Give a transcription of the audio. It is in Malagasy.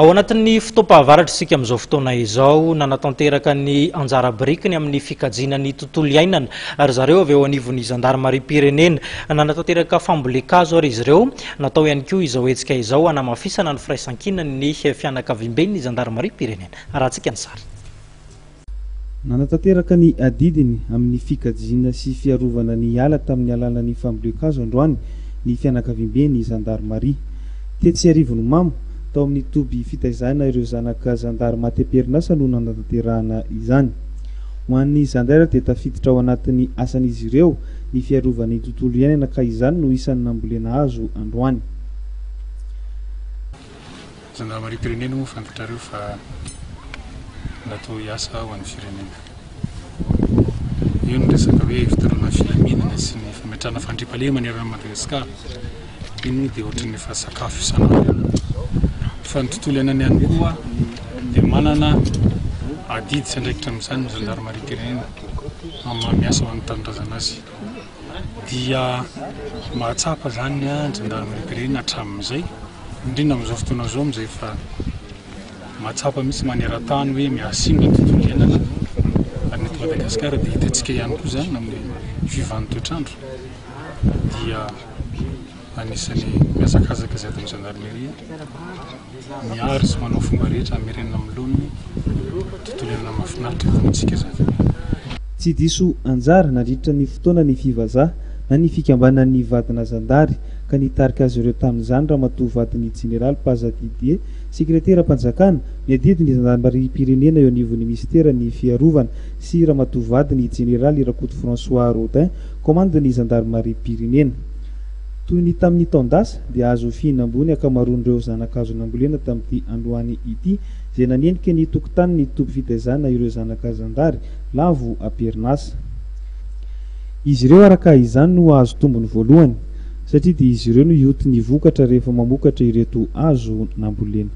Ao anatin'ny fotoam-pahavaratra isika amin'izao fotoana izao nanatanteraka ny anjara birikiny amin'ny fikajiana ny tontolo iainana ary zareo avy eo anivon'ny zandarmariam-pirenena nanatanteraka fambolekazo ary izy ireo natao ihany koa izao hetsika izao hanamafisana ny firaisan-kinany ny fianakaviam-ben'ny zandarmariam-pirenena. Arahantsika ny sary. Nanatanteraka ny adidiny amin'ny fikajiana sy fiarovana ny ala tamin'ny alalan'ny fambolekazo androany ny fianakaviam-ben'ny zandarmaria. Tetsy arivony mamo tao amin'ny toby fitaizana ireo zanaka zandarma te-perinasa no nanatanterahana izany. Ho an'ny zandara dia tafiditra ao anatin'ny asan'izy ireo ny fiarovana ny tontolo iainana ka izany no isan'ny nambolena azo androany. Zandarmariam-pirenena moa fantatrareo fa natao hiasa ho an'ny firenena. Io no resaka hoe fitaraona filaminana sy ny fametrahana fandriam-pahalemana manerana Madagasikara. Iny dia ohatran'ny efa sakafo isanandro. Fa ny tontolo iainana ihany koa dia manana adidy sy andraikitra amin'izany ny zandarmariam-pirenena amin'ny miasa ho an'ny tanindrazana azy. Dia mahatsapa zany ny zandarmariam-pirenena hatramin'izay, indrindra amin'izao fotoana izao amin'izay efa mahatsapa mihitsy maneran-tany hoe mihasimba ny tontolo iainana any eto Madagasikara dia hitantsika ihany koa zany amin'ny fiovan'ny toetr'andro. Dia anisany miazakazaka izay amin'ny zandarmeria miary sy manao fomba rehetra amirenina miloniny tontolo iainana mahafinaritra vontsika zany. Tsy diso anjara nandritra ny fotoana ny fivazaha na ny fikambanan'ny vadina zandary ka nitarika azy ireo tamin'izany ramatoa vadiny jeneraly Paza Didier, sekretera-panjakana miadidy ny zandarmariam-pirenena eo anivon'ny ministera ny fiarovana sy ramatoa vadiny jeneraly Rakoto François Rodin, komandiny zandarmariam-pirenena. Toy ny tamin'ny taondasa dia azo fihinam-bony akamaroan'ireo zanak'azo nambolena tamin'ity androany ity izay nanendrika ny tokotany ny toby fitaizana ireo zanaka zandary lavo am-perinasa. Izy ireo araka izany no azo tombony voalohany satria dia izy ireo no ioty ny vokatra rehefa mamokatra ireto azo nambolena.